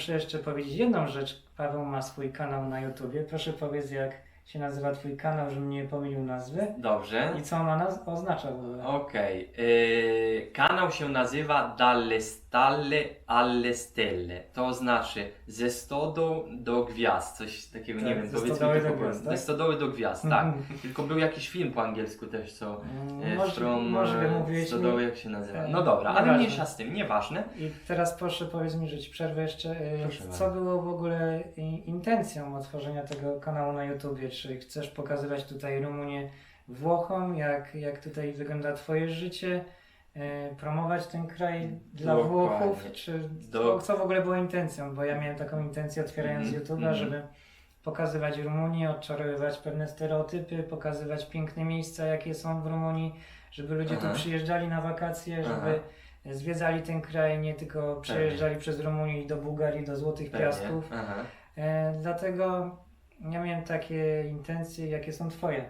muszę jeszcze powiedzieć jedną rzecz. Paweł ma swój kanał na YouTubie. Proszę powiedz, jak się nazywa twój kanał, żebym nie pomylił nazwy. Dobrze. I co ona oznacza w ogóle? Okej. Kanał się nazywa Dalle Stalle alle Stelle. To znaczy ze stodoł do gwiazd. Coś takiego, Tak, nie wiem, ze powiedzmy stodoły to do po gwiazd, polsku. tak? Ze stodoły do gwiazd, tak. Tylko był jakiś film po angielsku też, co Możliwe mówiłeś stodoły, mi. jak się nazywa. No dobra, ale Nieważne. mniejsza z tym, nieważne. I teraz proszę powiedz mi, że ci przerwę jeszcze. Proszę Co bardzo. było w ogóle intencją otworzenia tego kanału na YouTubie? Czy chcesz pokazywać tutaj Rumunię Włochom, jak tutaj wygląda twoje życie? Promować ten kraj dla Dokładnie. Włochów? Czy co w ogóle było intencją? Bo ja miałem taką intencję otwierając YouTube'a, żeby pokazywać Rumunię, odczarowywać pewne stereotypy, pokazywać piękne miejsca, jakie są w Rumunii, żeby ludzie tu przyjeżdżali na wakacje, żeby zwiedzali ten kraj, nie tylko przejeżdżali przez Rumunię do Bułgarii, do Złotych Piasków. Dlatego ja miałem takie intencje, jakie są twoje.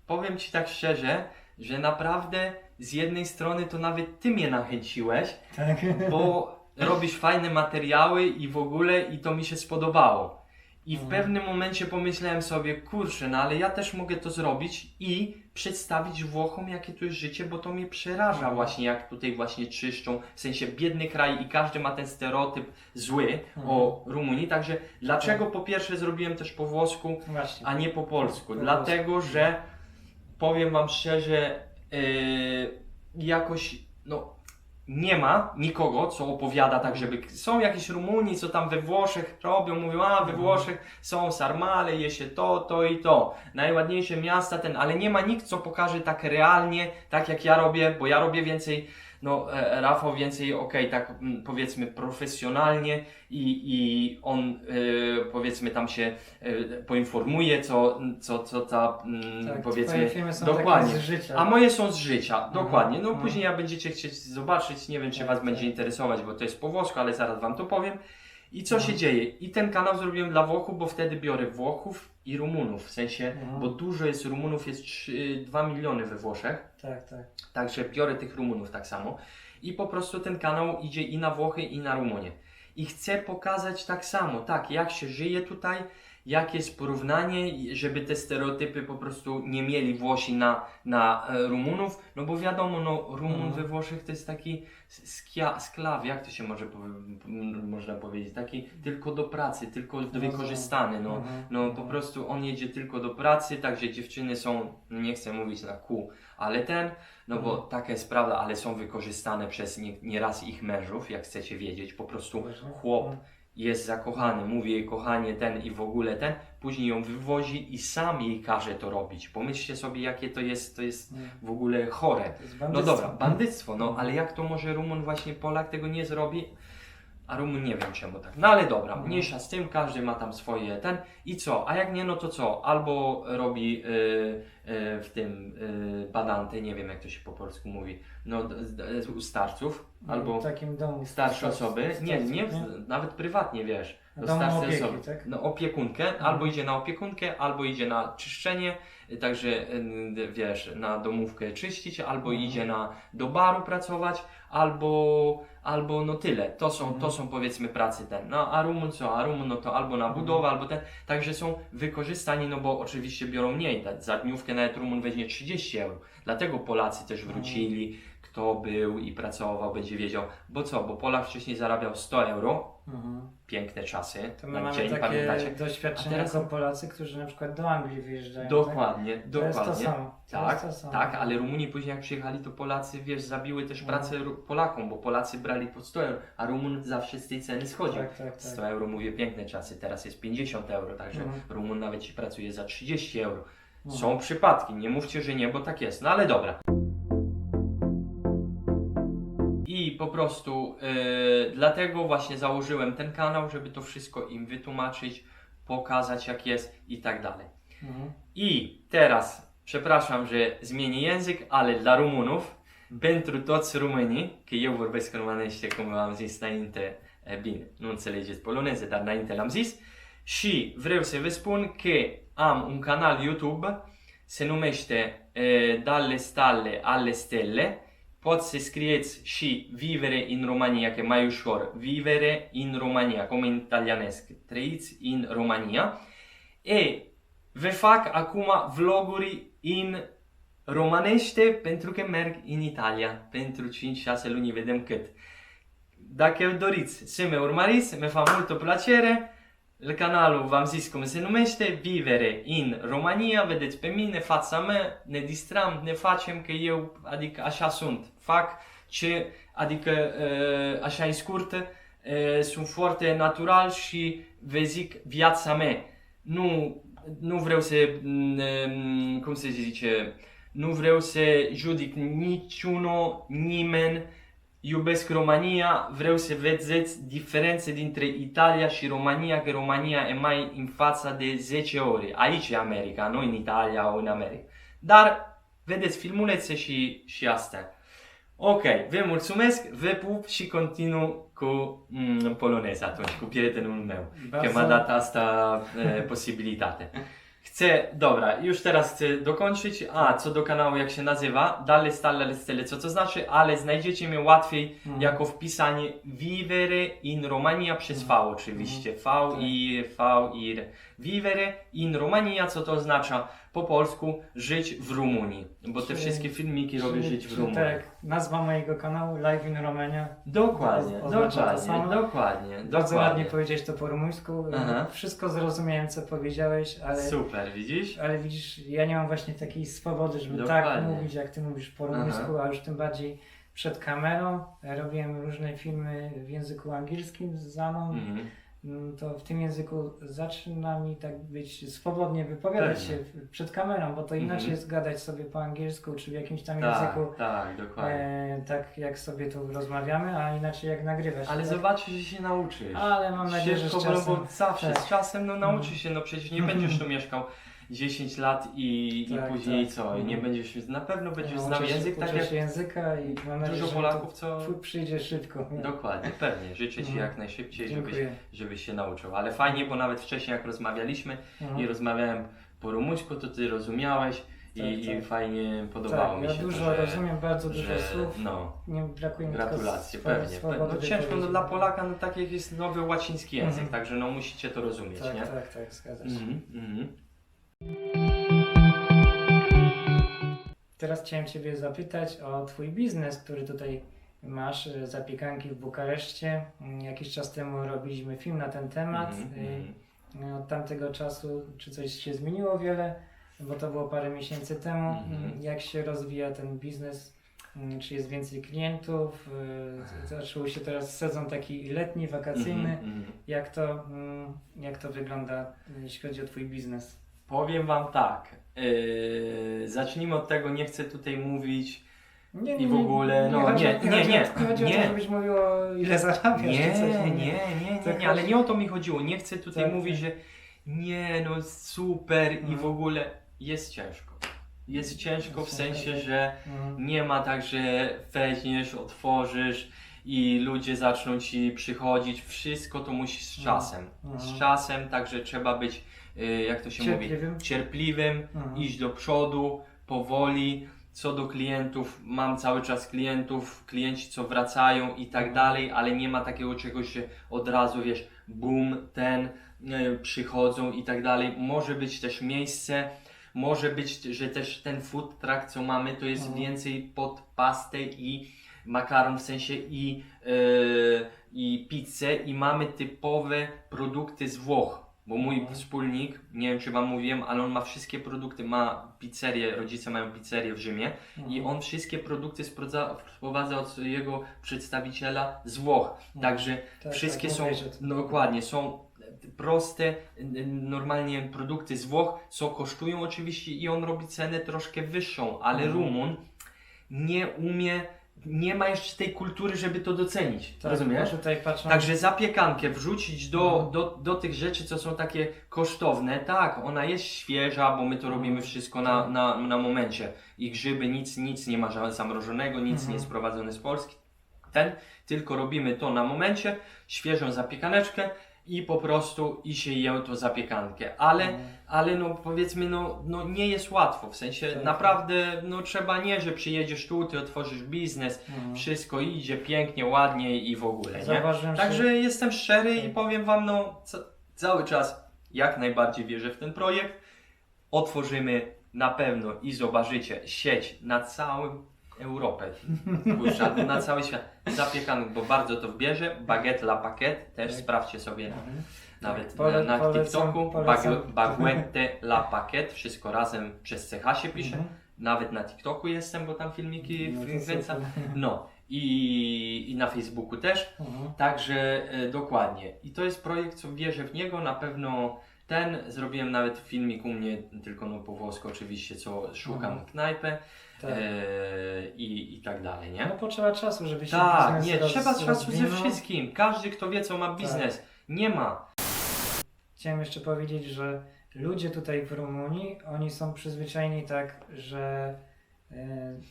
Powiem Ci tak szczerze, że naprawdę z jednej strony to nawet Ty mnie nachęciłeś, Tak. bo robisz fajne materiały i w ogóle i to mi się spodobało. I w pewnym momencie pomyślałem sobie, kurczę, no ale ja też mogę to zrobić i przedstawić Włochom, jakie tu jest życie, bo to mnie przeraża właśnie, jak tutaj właśnie czyszczą, w sensie biedny kraj i każdy ma ten stereotyp zły o Rumunii, także dlaczego po pierwsze zrobiłem też po włosku, Właśnie. a nie po polsku? Po Dlatego, że powiem Wam szczerze, jakoś, no, nie ma nikogo, co opowiada tak, żeby... Są jakieś Rumuni, co tam we Włoszech robią, mówią, a we Włoszech są sarmale, je się to i to. Najładniejsze miasta, ale nie ma nikt, co pokaże tak realnie, tak jak ja robię, bo ja robię więcej, no Rafał więcej, tak powiedzmy profesjonalnie i on powiedzmy tam się poinformuje, co ta Tak, powiedzmy... twoje filmy są Dokładnie. takie z życia. A moje są z życia, dokładnie. No później jak będziecie chcieć zobaczyć, nie wiem czy Was będzie interesować, bo to jest po włosku, ale zaraz Wam to powiem. I co się dzieje? I ten kanał zrobiłem dla Włochów, bo wtedy biorę Włochów i Rumunów, w sensie, bo dużo jest Rumunów, jest 2 miliony we Włoszech. Tak. Także biorę tych Rumunów tak samo. I po prostu ten kanał idzie i na Włochy, i na Rumunię. I chcę pokazać tak samo, tak, jak się żyje tutaj, jakie jest porównanie, żeby te stereotypy po prostu nie mieli Włosi na Rumunów, no bo wiadomo, no Rumun we Włoszech to jest taki sklaw, jak to się można powiedzieć, taki tylko do pracy, tylko wykorzystany, no po prostu on jedzie tylko do pracy, także dziewczyny są, nie chcę mówić na kół, ale no bo taka jest prawda, ale są wykorzystane przez nieraz ich mężów, jak chcecie wiedzieć, po prostu chłop jest zakochany, mówi jej kochanie i w ogóle później ją wywozi i sam jej każe to robić. Pomyślcie sobie, jakie to jest w ogóle chore. No dobra, bandyctwo, no ale jak to może Rumun, właśnie Polak tego nie zrobi, a Rumun nie wiem czemu tak. No ale dobra, mniejsza z tym, każdy ma tam swoje i co? A jak nie, no to co? Albo robi w tym badanty, nie wiem jak to się po polsku mówi, no u starców, albo w takim domu. starsze osoby, nie, nawet prywatnie, wiesz, do starszej opieki, osoby, tak? no opiekunkę, albo idzie na opiekunkę, albo idzie na czyszczenie, także wiesz, na domówkę czyścić, albo idzie do baru pracować, albo no tyle, to są powiedzmy pracy no a Rumun co, no to albo na budowę, albo także są wykorzystani, no bo oczywiście biorą mniej, za dniówkę nawet Rumun weźmie 30 euro, dlatego Polacy też wrócili, kto był i pracował, będzie wiedział, bo Polak wcześniej zarabiał 100 euro, piękne czasy, To my na mamy dzień, takie pamiętacie? doświadczenia jako Polacy, którzy na przykład do Anglii wyjeżdżają. Dokładnie, To jest to samo. Tak, ale Rumuni później jak przyjechali, to Polacy, wiesz, zabiły też pracę Polakom, bo Polacy brali po 100 euro, a Rumun zawsze z tej ceny schodził. Tak. 100 euro, mówię, piękne czasy, teraz jest 50 euro, także Rumun nawet ci pracuje za 30 euro. Są przypadki, nie mówcie, że nie, bo tak jest, no ale dobra. I po prostu dlatego właśnie założyłem ten kanał, żeby to wszystko im wytłumaczyć, pokazać jak jest i tak dalej. I teraz, przepraszam, że zmienię język, ale dla Rumunów, pentru toți românii, că eu vorbesc în românește, cum am zis înainte, bine, nu înțelegeți poloneză, dar înainte l-am zis, și vreau să vă spun că am un canal YouTube, se numește Dalle Stalle alle Stelle, poți să scrieți și vivere in Romania, că e mai ușor, vivere in Romania, cum în italianesc, trăiți in Romania. E, vă fac acum vloguri in romanește pentru că merg în Italia pentru 5-6 luni, vedem cât. Dacă doriți să mă urmăriți, mi fa multă plăcere. Canalul v-am zis cum se numește, Vivere in Romania, vedeți pe mine, fața mea, ne distrăm, ne facem că eu, adică așa sunt, fac ce, adică așa e scurtă, sunt foarte natural și vă zic viața mea. Nu vreau să, cum se zice, nu vreau să judic niciunul, nimeni. Iubesc România, vreau să vedeți diferențe dintre Italia și România, că România e mai în fața de 10 ori. Aici e America, nu în Italia sau în America. Dar vedeți filmulețe și astea. Ok, vă mulțumesc, vă pup și continuu cu polonez atunci, cu prietenul meu, că m-a dat asta posibilitate. Dobra, już teraz chcę dokończyć. Co do kanału, jak się nazywa, dalej stale style, co to znaczy, ale znajdziecie mnie łatwiej jako wpisanie Vivere in Romania przez V oczywiście. V-I-R. Vivere in Romania, co to oznacza po polsku żyć w Rumunii, bo te wszystkie filmiki robię żyć w Rumunii. Tak, nazwa mojego kanału Live in Romania. Dokładnie, dokładnie. Bardzo ładnie powiedziałeś to po rumuńsku. Wszystko zrozumiałem, co powiedziałeś, ale... Super, widzisz? Ale widzisz, ja nie mam właśnie takiej swobody, żeby tak mówić, jak ty mówisz po rumuńsku, a już tym bardziej przed kamerą. Robiłem różne filmy w języku angielskim z Zaną. To w tym języku zaczyna mi tak być swobodnie wypowiadać się przed kamerą, bo to inaczej jest gadać sobie po angielsku czy w jakimś tam języku, tak, dokładnie. Tak jak sobie tu rozmawiamy, a inaczej jak nagrywać. Ale tak? zobaczysz, że się nauczysz. Ale mam nadzieję, że z czasem. Bo zawsze z czasem nauczysz się, przecież nie będziesz tu mieszkał 10 lat i później co, i nie będziesz, na pewno będziesz znał język, tak jak języka i mam nadzieję, dużo Polaków, co przyjdzie szybko. Dokładnie, pewnie, życzę Ci jak najszybciej, żebyś się nauczył, ale fajnie, bo nawet wcześniej jak rozmawialiśmy i rozmawiałem po rumuńsku, to Ty rozumiałeś i fajnie podobało mi się. Ja dużo rozumiem, bardzo dużo słów, nie brakuje mi gratulacje, pewnie. No ciężko dla Polaka, tak jak jest nowy łaciński język, także musicie to rozumieć, nie? Tak, zgadza się. Teraz chciałem Ciebie zapytać o Twój biznes, który tutaj masz, zapiekanki w Bukareszcie. Jakiś czas temu robiliśmy film na ten temat. Od tamtego czasu, czy coś się zmieniło wiele, bo to było parę miesięcy temu. Jak się rozwija ten biznes? Czy jest więcej klientów? Zaczął się teraz sezon taki letni, wakacyjny. Jak to wygląda, jeśli chodzi o Twój biznes? Powiem Wam tak, zacznijmy od tego, nie chcę tutaj mówić i w ogóle, nie chodzi o to, żebyś mówił o ile zarabiasz czy coś. Nie, ale nie o to mi chodziło, nie chcę tutaj mówić, że super i w ogóle jest ciężko. Jest ciężko w sensie, że nie ma tak, że weźmiesz, otworzysz i ludzie zaczną Ci przychodzić, wszystko to musi z czasem. Z czasem, także trzeba być, jak to się mówi, cierpliwym, iść do przodu, powoli. Co do klientów, mam cały czas klienci co wracają i tak dalej, ale nie ma takiego czegoś, że od razu wiesz, boom, przychodzą i tak dalej. Może być też miejsce, może być, że też ten food truck co mamy to jest więcej pod pastę i makaron, w sensie i pizzę i mamy typowe produkty z Włoch. Bo mój wspólnik, nie wiem czy Wam mówiłem, ale on ma wszystkie produkty, ma pizzerię, rodzice mają pizzerię w Rzymie i on wszystkie produkty sprowadza od swojego przedstawiciela z Włoch. Także wszystkie są, dokładnie, są proste, normalnie produkty z Włoch, co kosztują oczywiście i on robi cenę troszkę wyższą, ale Rumun nie ma jeszcze tej kultury, żeby to docenić. Rozumiesz? Także zapiekankę wrzucić do tych rzeczy, co są takie kosztowne. Tak, ona jest świeża, bo my to robimy wszystko na momencie. I grzyby, nic nie ma zamrożonego, nic nie jest sprowadzone z Polski. Tylko robimy to na momencie, świeżą zapiekaneczkę i po prostu i się jem tą zapiekankę, ale no powiedzmy, no nie jest łatwo, w sensie Tak. naprawdę, no trzeba nie, że przyjedziesz tu, ty otworzysz biznes, wszystko idzie pięknie, ładnie i w ogóle, nie? Zauważyłem, Także jestem szczery i Tak. powiem wam, no cały czas jak najbardziej wierzę w ten projekt, otworzymy na pewno i zobaczycie sieć na całą Europę, kurczę, albo na cały świat zapiekanek, bo bardzo to wbierze, Baguette La Paquette, też Tak. sprawdźcie sobie nawet na polecam, TikToku, polecam. Baguette La Paquette, wszystko razem przez CH się pisze, nawet na TikToku jestem, bo tam filmiki No to wkręcam, super. no i na Facebooku też, także dokładnie i to jest projekt, co wierzę w niego, na pewno zrobiłem nawet filmik u mnie, tylko no po włosku oczywiście, co szukam knajpę Tak. i tak dalej, nie? No potrzeba czasu, żeby się Tak, biznes nie, trzeba czasu ze rozwinął. wszystkim. Każdy, kto wie, co ma biznes, nie ma. Chciałem jeszcze powiedzieć, że ludzie tutaj w Rumunii, oni są przyzwyczajeni tak, że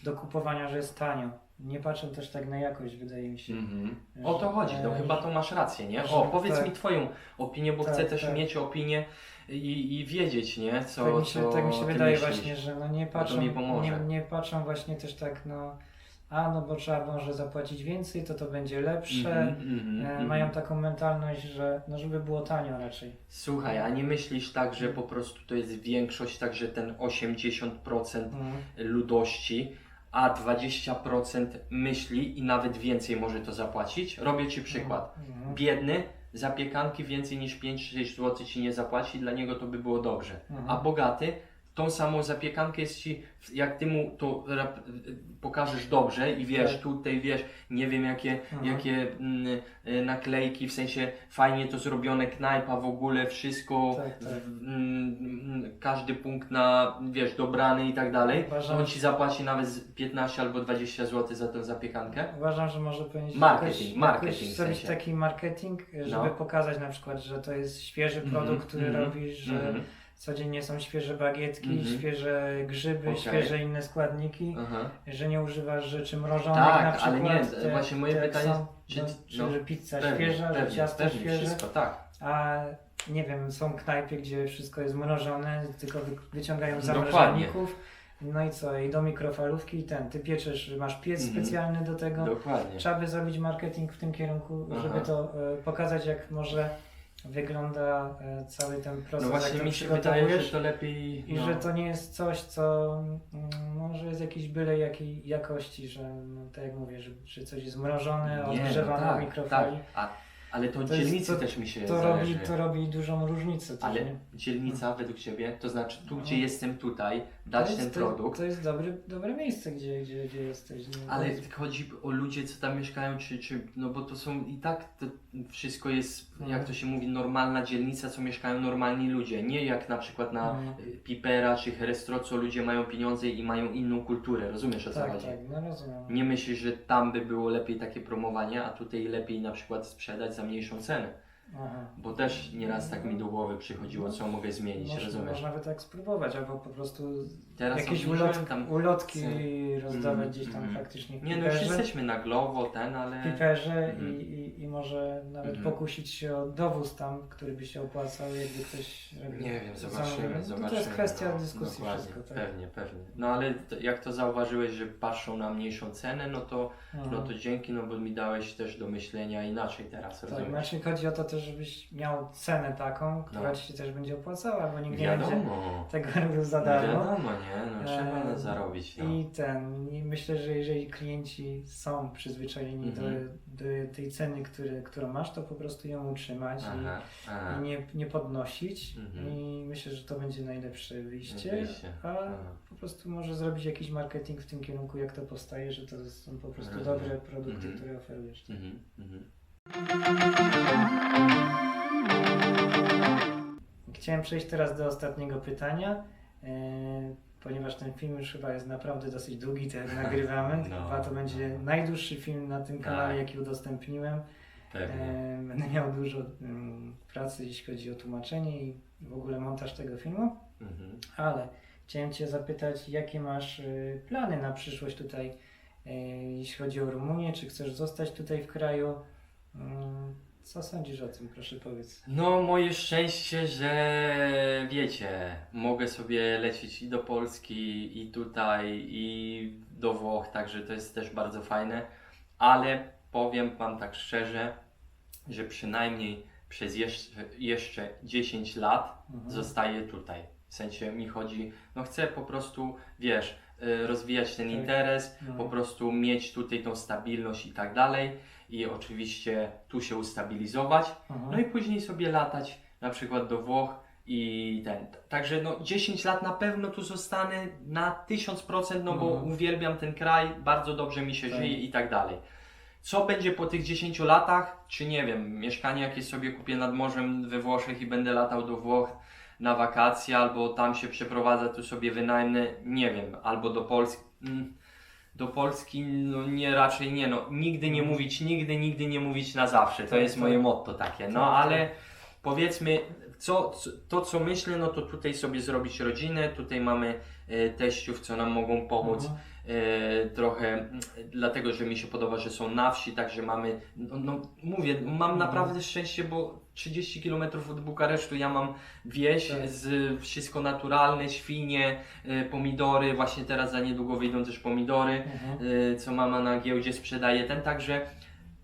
do kupowania, że jest tanio. Nie patrzą też tak na jakość, wydaje mi się. O to chodzi, no że- chyba to masz rację, nie? że- O, powiedz tak. mi twoją opinię, bo Tak, chcę też tak. mieć opinię i wiedzieć, nie? Co, tak mi się ty wydaje myślisz. właśnie, że no nie to patrzą, mi pomoże. nie patrzą właśnie też tak, no no bo trzeba może zapłacić więcej, to będzie lepsze. Mają taką mentalność, że no żeby było tanio raczej. Słuchaj, a nie myślisz tak, że po prostu to jest większość, tak, że ten 80% ludości, a 20% myśli i nawet więcej może to zapłacić? Robię Ci przykład. Biedny zapiekanki więcej niż 5-6 zł Ci nie zapłaci, dla niego to by było dobrze. A bogaty tą samą zapiekankę jest Ci, jak Ty mu to pokażesz dobrze i wiesz, Tak. tutaj wiesz, nie wiem jakie naklejki, w sensie fajnie to zrobione, knajpa w ogóle, wszystko, Tak, tak. każdy punkt wiesz, dobrany i tak dalej, Uważam, to on Ci zapłaci nawet z 15 albo 20 zł za tę zapiekankę. Uważam, że może powinien Marketing w zrobić sensie. taki marketing, żeby No. pokazać na przykład, że to jest świeży produkt, który robisz, że codziennie są świeże bagietki, świeże grzyby, Okej. świeże inne składniki, Aha. że nie używasz rzeczy mrożonych Tak, na przykład. ale nie, właśnie moje pytanie jest, że pizza pewnie, świeża, że ciasto pewnie, świeże, wszystko, tak. a nie wiem, są knajpy, gdzie wszystko jest mrożone, tylko wyciągają z Dokładnie. zamrażalników. No i co? I do mikrofalówki i ty pieczesz, masz piec specjalny do tego. Dokładnie. Trzeba by zrobić marketing w tym kierunku, Aha. żeby to pokazać, jak może wygląda cały ten proces, No właśnie jak to mi się wydaje, przygotowujesz. że to lepiej... I że to nie jest coś, co może jest jakiś byle jakiej jakości, że no, tak jak mówię, że coś jest mrożone, odgrzewane w mikrofali. Ale to To dzielnicy jest- też mi się To zależy. robi dużą różnicę. Też, Ale nie? dzielnica według Ciebie, to znaczy tu, No. gdzie jestem tutaj, dać To ten jest- produkt, To jest dobre miejsce, gdzie jesteś. Nie? ale chodzi o ludzi, co tam mieszkają, no bo to są i tak to wszystko jest, No. jak to się mówi, normalna dzielnica, co mieszkają normalni ludzie. Nie jak na przykład na No. Pipera czy Herestro, co ludzie mają pieniądze i mają inną kulturę. Rozumiesz, o co Tak, chodzi? tak, no rozumiem. Nie myślisz, że tam by było lepiej takie promowanie, a tutaj lepiej na przykład sprzedać za mniejszą cenę? Aha. Bo też nieraz tak mi do głowy przychodziło, co mogę zmienić, rozumiesz? Można by tak spróbować, albo po prostu Teraz jakieś obniżyłem tam ulotki ceny. rozdawać gdzieś tam faktycznie w Nie, no już Piperze. jesteśmy na Glovo, ale... Piperze i może nawet pokusić się o dowóz tam, który by się opłacał, jakby ktoś robił. Nie wiem, zamówienie. zobaczymy. To jest kwestia no, dyskusji dokładnie, wszystko. Tak? Pewnie. No ale jak to zauważyłeś, że patrzą na mniejszą cenę, no to dzięki, no bo mi dałeś też do myślenia inaczej teraz, Tak, rozumiesz? znaczy chodzi o to też, żebyś miał cenę taką, która No. ci się też będzie opłacała, bo nikt nie będzie Wiadomo. tego robił za darmo. Wiadomo, nie? No trzeba zarobić, no. I myślę, że jeżeli klienci są przyzwyczajeni do tej ceny, którą masz, to po prostu ją utrzymać i nie podnosić. I myślę, że to będzie najlepsze wyjście. A po prostu może zrobić jakiś marketing w tym kierunku, jak to powstaje, że to są po prostu dobre produkty, które oferujesz. Chciałem przejść teraz do ostatniego pytania, ponieważ ten film już chyba jest naprawdę dosyć długi, to jak nagrywamy. No. Chyba to będzie najdłuższy film na tym kanale, jaki udostępniłem. Pewnie. Będę miał dużo pracy, jeśli chodzi o tłumaczenie i w ogóle montaż tego filmu, ale chciałem Cię zapytać, jakie masz plany na przyszłość tutaj, jeśli chodzi o Rumunię, czy chcesz zostać tutaj w kraju? Co sądzisz o tym, proszę powiedz? No, moje szczęście, że wiecie, mogę sobie lecieć i do Polski, i tutaj, i do Włoch, także to jest też bardzo fajne, ale powiem Wam tak szczerze, że przynajmniej przez jeszcze 10 lat zostaję tutaj. W sensie mi chodzi, no chcę po prostu, wiesz, rozwijać ten Tak. interes, No. po prostu mieć tutaj tą stabilność i tak dalej i oczywiście tu się ustabilizować, no i później sobie latać na przykład do Włoch i ten. Także no 10 lat na pewno tu zostanę na 1000%, no bo uwielbiam ten kraj, bardzo dobrze mi się Tak. żyje i tak dalej. Co będzie po tych 10 latach? Czy nie wiem, mieszkanie jakieś sobie kupię nad morzem we Włoszech i będę latał do Włoch na wakacje, albo tam się przeprowadzę, tu sobie wynajmę, nie wiem, albo do Polski. Do Polski, no nie, raczej nie, no nigdy nie mówić nigdy, nigdy nie mówić na zawsze, to jest moje motto takie, no Tak, ale powiedzmy, to co myślę, no to tutaj sobie zrobić rodzinę, tutaj mamy teściów, co nam mogą pomóc, trochę, dlatego, że mi się podoba, że są na wsi, także mamy, no mówię, mam naprawdę szczęście, bo 30 km od Bukaresztu ja mam wieś, Tak. wszystko naturalne, świnie, pomidory, właśnie teraz za niedługo wyjdą też pomidory, co mama na giełdzie sprzedaje, także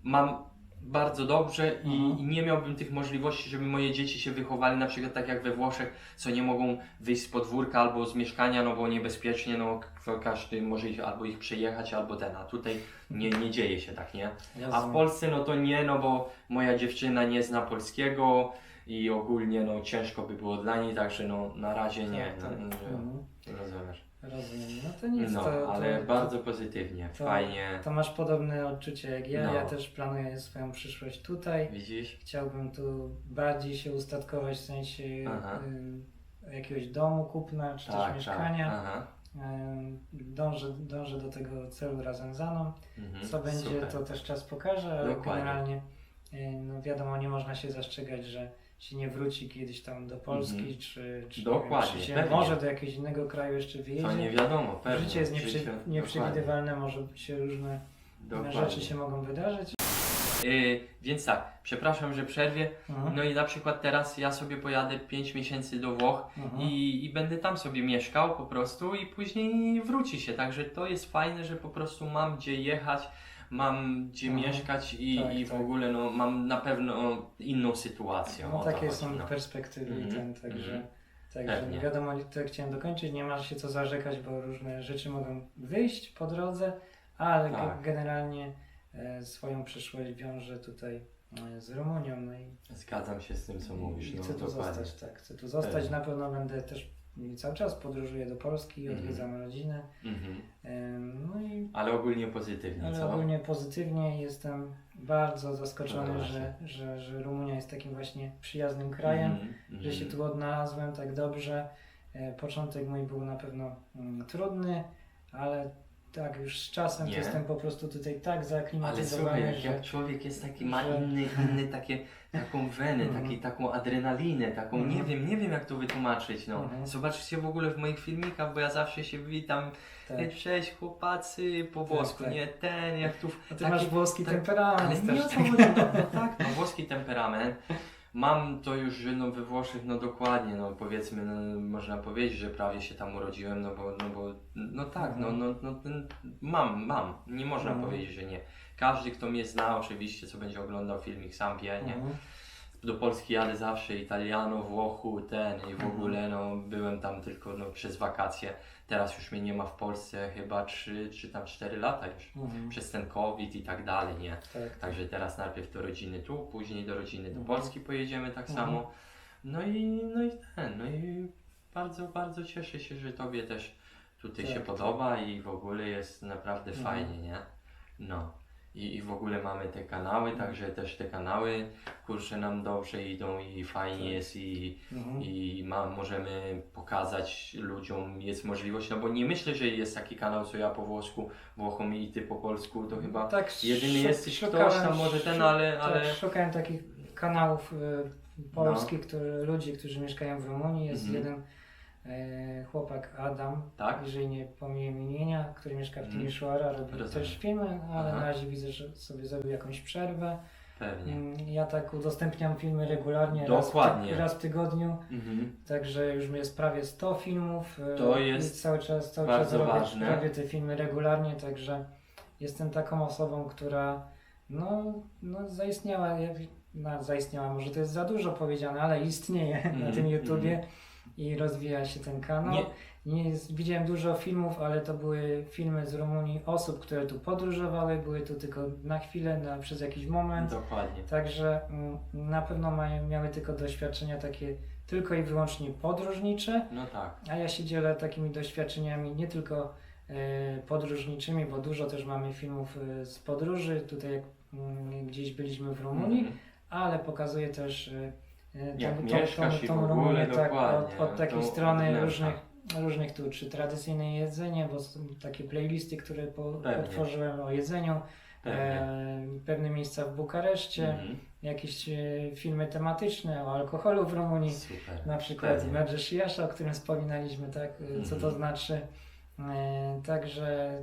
mam bardzo dobrze i nie miałbym tych możliwości, żeby moje dzieci się wychowali na przykład tak jak we Włoszech, co nie mogą wyjść z podwórka albo z mieszkania, no bo niebezpiecznie, no każdy może albo ich przejechać, albo a tutaj nie dzieje się tak, nie? A w Polsce no to nie, no bo moja dziewczyna nie zna polskiego i ogólnie no ciężko by było dla niej, także no na razie nie, Tak, no, tak. rozumiesz. Rozumiem. No to nic, No, ale bardzo pozytywnie, fajnie, To masz podobne odczucie jak ja. No. Ja też planuję swoją przyszłość tutaj. widzisz? Chciałbym tu bardziej się ustatkować w sensie Aha. jakiegoś domu, kupna czy też mieszkania. Aha. Dążę do tego celu razem z Aną. Mhm, Co będzie, super. to też czas pokaże, ale Dokładnie. generalnie no wiadomo, nie można się zastrzegać, że się nie wróci kiedyś tam do Polski, czy, Dokładnie, nie wiem, czy się pewnie. może do jakiegoś innego kraju jeszcze To wyjedzie. nie wiadomo, pewnie. Życie jest Życie, nieprzewidywalne, może się różne dokładnie. rzeczy się mogą wydarzyć. Więc tak, przepraszam, że przerwie. Mhm. No i na przykład teraz ja sobie pojadę 5 miesięcy do Włoch Mhm. i będę tam sobie mieszkał po prostu i później wróci się. Także to jest fajne, że po prostu mam gdzie jechać, mam gdzie Mhm. mieszkać Tak, i w tak. ogóle no, mam na pewno inną sytuację. No o to takie chodzi, są no. perspektywy i Mhm. także Pewnie. no wiadomo, to chciałem dokończyć, nie ma się co zarzekać, bo różne rzeczy mogą wyjść po drodze, ale Tak. generalnie swoją przyszłość wiążę tutaj z Rumunią, no i Zgadzam się z tym, co mówisz. No, chcę tu dokładnie. zostać, tak, chcę tu zostać, Pewnie. na pewno będę też cały czas podróżuję do Polski, odwiedzam rodzinę, Mhm. no i Ale ogólnie pozytywnie, ale co? ogólnie pozytywnie jestem bardzo zaskoczony, No właśnie. że Rumunia jest takim właśnie przyjaznym krajem, że się tu odnalazłem tak dobrze. Początek mój był na pewno trudny, ale tak już z czasem to Nie. jestem po prostu tutaj tak Ale zaaklimatyzowany, słuchaj, że jak człowiek jest taki, ma że- inny taką wenę, taką adrenalinę, taką, Mhm. nie wiem jak to wytłumaczyć, no. Mhm. Zobaczcie w ogóle w moich filmikach, bo ja zawsze się witam, tak. cześć chłopacy, po włosku, tak. nie, jak tu... A ty masz włoski tak- temperament Ale nie też. o to chodzi, no tak, no włoski temperament. Mam to już, że no we Włoszech, no dokładnie, no powiedzmy, no, można powiedzieć, że prawie się tam urodziłem, no tak, mam, nie można Mhm. powiedzieć, że nie. Każdy, kto mnie zna, oczywiście, co będzie oglądał filmik, sam wie, nie? Mhm. Do Polski jadę zawsze, Italiano, Włochu, i w ogóle, no byłem tam tylko no, przez wakacje. Teraz już mnie nie ma w Polsce chyba 3 czy tam 4 lata już, Mhm. przez ten COVID i tak dalej, nie? Tak. Także teraz najpierw do rodziny tu, później do rodziny do Mhm. Polski pojedziemy tak samo. No i bardzo, bardzo cieszę się, że Tobie też tutaj Tak, się tak. podoba i w ogóle jest naprawdę Mhm. fajnie, nie? No. I w ogóle mamy te kanały, także też te kanały, kurczę, nam dobrze idą i fajnie Tak. jest Mhm. i możemy pokazać ludziom, jest możliwość, no bo nie myślę, że jest taki kanał, co ja po włosku, Włochom i ty po polsku, to chyba Tak, jedyny jesteś szukałem- ktoś tam może ten, ale... Tak, szukałem takich kanałów polskich, No. ludzi, którzy mieszkają w Rumunii. Jest Mhm. jeden chłopak Adam, Tak? jeżeli nie pomijam imienia, który mieszka w Mhm. Timișoara, robi Rozumiem. też filmy, ale Aha. na razie widzę, że sobie zrobił jakąś przerwę. Pewnie. Ja tak udostępniam filmy regularnie, Dokładnie. raz w tygodniu, Mhm. także już jest prawie 100 filmów. To I jest cały czas bardzo ważne. robię te filmy regularnie, także jestem taką osobą, która zaistniała, zaistniała, może to jest za dużo powiedziane, ale istnieje na tym YouTubie i rozwija się ten kanał. Widziałem dużo filmów, ale to były filmy z Rumunii osób, które tu podróżowały, były tu tylko na chwilę, przez jakiś moment. Dokładnie. Także na pewno miały tylko doświadczenia takie tylko i wyłącznie podróżnicze, No tak. a ja się dzielę takimi doświadczeniami nie tylko podróżniczymi, bo dużo też mamy filmów z podróży, tutaj jak gdzieś byliśmy w Rumunii, ale pokazuję też Jak mieszkasz i w ogóle, Rumunię dokładnie. od takiej To strony wnętrza. różnych tu, czy tradycyjne jedzenie, bo są takie playlisty, które Pewnie. otworzyłem o jedzeniu, Pewnie. pewne miejsca w Bukareszcie, jakieś filmy tematyczne o alkoholu w Rumunii, Super. na przykład Pewnie. Medżesz Jasza, o którym wspominaliśmy, tak, co to znaczy. Także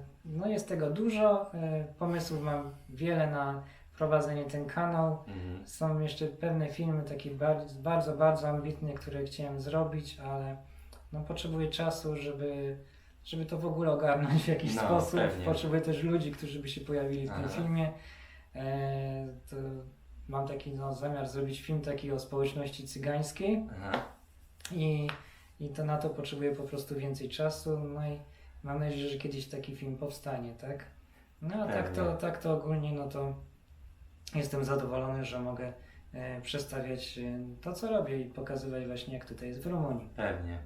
jest tego dużo, pomysłów mam wiele na prowadzenie ten kanał. Są jeszcze pewne filmy takie bardzo, bardzo ambitne, które chciałem zrobić, ale potrzebuję czasu, żeby to w ogóle ogarnąć w jakiś sposób. Pewnie. Potrzebuję też ludzi, którzy by się pojawili w tym Aha. filmie. To mam taki zamiar zrobić film taki o społeczności cygańskiej i to na to potrzebuję po prostu więcej czasu. I mam nadzieję, że kiedyś taki film powstanie, tak? A tak to ogólnie, to jestem zadowolony, że mogę przedstawiać to, co robię i pokazywać właśnie, jak tutaj jest w Rumunii. Pewnie.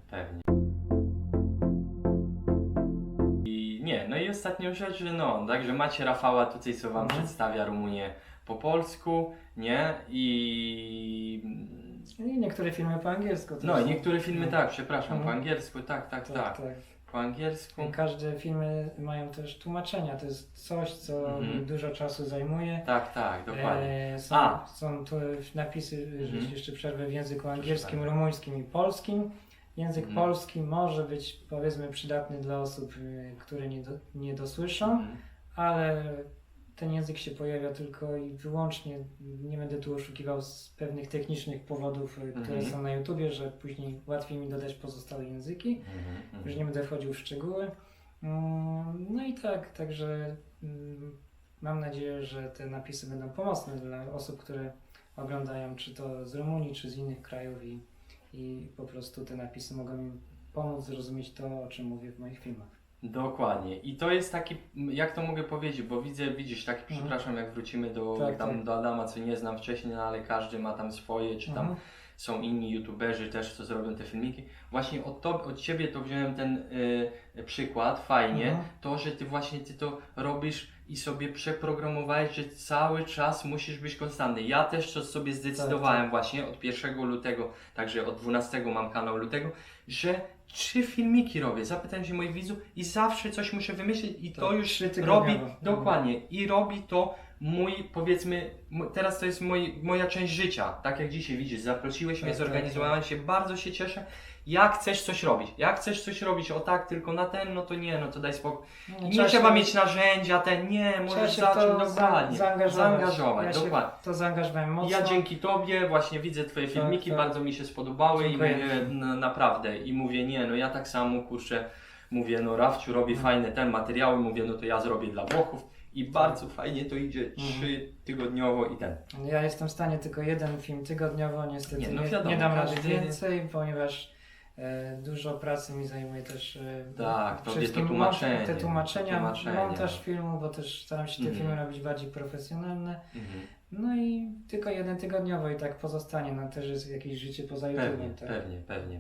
I ostatnią rzecz, że także macie Rafała tutaj, co wam przedstawia Rumunię po polsku, nie? I niektóre filmy po angielsku też. i niektóre filmy przepraszam, po angielsku, tak. Po angielsku. Każde filmy mają też tłumaczenia, to jest coś, co dużo czasu zajmuje. Tak, dokładnie. Są tu napisy, jeszcze przerwę, w języku angielskim, rumuńskim i polskim. Język polski może być, powiedzmy, przydatny dla osób, które nie dosłyszą, ale ten język się pojawia tylko i wyłącznie, nie będę tu oszukiwał z pewnych technicznych powodów, które są na YouTubie, że później łatwiej mi dodać pozostałe języki. Już nie będę wchodził w szczegóły. Także mam nadzieję, że te napisy będą pomocne dla osób, które oglądają, czy to z Rumunii, czy z innych krajów i po prostu te napisy mogą im pomóc zrozumieć to, o czym mówię w moich filmach. Dokładnie. I to jest taki, jak to mogę powiedzieć, bo widzisz, przepraszam, jak wrócimy do Adama, co nie znam wcześniej, ale każdy ma tam swoje, czy tam są inni youtuberzy też, co zrobią te filmiki. Właśnie od Ciebie to wziąłem ten przykład, fajnie, to, że Ty to robisz i sobie przeprogramowałeś, że cały czas musisz być konstantny. Ja też to sobie zdecydowałem właśnie od 1 lutego, także od 12 mam kanał lutego, że 3 filmiki robię, zapytałem się moich widzów i zawsze coś muszę wymyślić i to już robi, dokładnie, i robi to powiedzmy, teraz to jest moja część życia, tak jak dzisiaj widzisz, zaprosiłeś mnie, zorganizowałem się, bardzo się cieszę. Jak chcesz coś robić, o tak, tylko na ten, to nie, to daj spokój. Nie trzeba mieć narzędzia, możesz zacząć dokładnie, zaangażować, dokładnie. To zaangażowałem mocno. Ja dzięki Tobie właśnie widzę Twoje filmiki, bardzo mi się spodobały. Dziękuję. I mówię, naprawdę, i mówię, ja tak samo, mówię, Rafciu robi fajne materiały, mówię, to ja zrobię dla Włochów. I bardzo fajnie to idzie 3-tygodniowo i ten. Ja jestem w stanie tylko jeden film tygodniowo, niestety wiadomo, nie dam rady więcej, ponieważ dużo pracy mi zajmuje też wszystkim te tłumaczenia, montaż filmu, bo też staram się te filmy robić bardziej profesjonalne. I tylko jeden tygodniowo i tak pozostanie, też jest jakieś życie poza YouTube'em. Pewnie.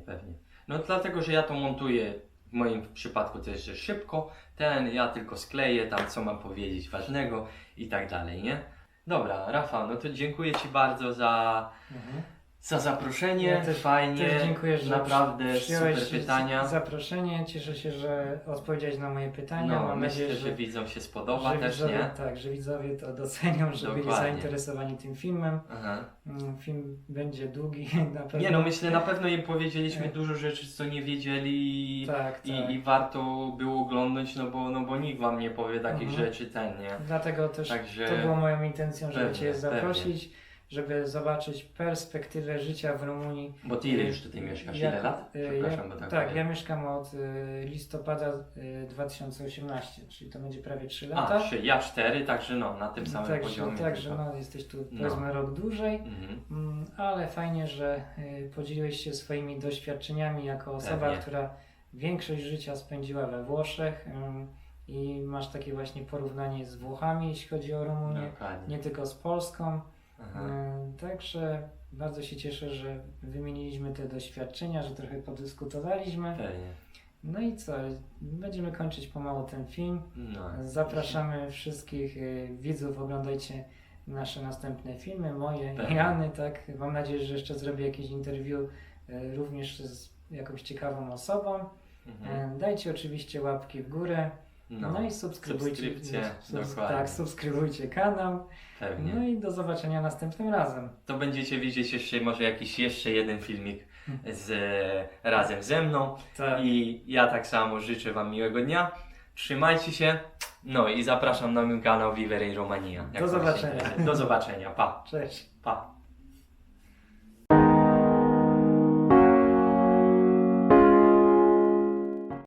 Dlatego, że ja to montuję. W moim przypadku też, że szybko, ja tylko skleję tam, co mam powiedzieć ważnego i tak dalej, nie? Dobra, Rafał, to dziękuję Ci bardzo za zaproszenie, Ja też fajnie, dziękuję, że naprawdę przyjąłeś super pytania. zaproszenie. Cieszę się, że odpowiedziałeś na moje pytania. No, Mam myślę, nadzieję, że widzom się spodoba że też, widzowie, nie? tak, że widzowie to docenią, że byli Dokładnie. zainteresowani tym filmem. Aha. Film będzie długi na pewno. Nie no, myślę, na pewno im powiedzieliśmy dużo rzeczy, co nie wiedzieli Tak, tak. i warto było oglądać, no bo nikt wam nie powie takich rzeczy, nie? Dlatego też Także to było moją intencją, żeby pewnie, Cię zaprosić, żeby zobaczyć perspektywę życia w Rumunii. Bo ty ile już tutaj mieszkasz? Ile lat? Przepraszam, bo tak Tak, powiem. ja mieszkam od listopada 2018, czyli to będzie prawie 3 lata. Ja 4, także no, na tym samym poziomie. Także tylko. no, jesteś tu powiedzmy rok dłużej, ale fajnie, że podzieliłeś się swoimi doświadczeniami jako osoba, Pewnie. która większość życia spędziła we Włoszech i masz takie właśnie porównanie z Włochami, jeśli chodzi o Rumunię, Dokładnie. nie tylko z Polską. Aha. Także bardzo się cieszę, że wymieniliśmy te doświadczenia, że trochę podyskutowaliśmy. Pewnie. No i co? Będziemy kończyć pomału ten film. No. Zapraszamy wszystkich widzów, oglądajcie nasze następne filmy, moje Pewnie. i Anny, tak? Mam nadzieję, że jeszcze zrobię jakieś interview również z jakąś ciekawą osobą. Dajcie oczywiście łapki w górę. No i subskrybujcie. Subskrypcje, dokładnie. Tak, subskrybujcie kanał. Pewnie. No i do zobaczenia następnym razem. To będziecie widzieć jeszcze może jakiś jeszcze jeden filmik razem ze mną. Tak. I ja tak samo życzę wam miłego dnia. Trzymajcie się. No i zapraszam na mój kanał Vivere in Romania. Do zobaczenia. Do zobaczenia. Pa. Cześć. Pa.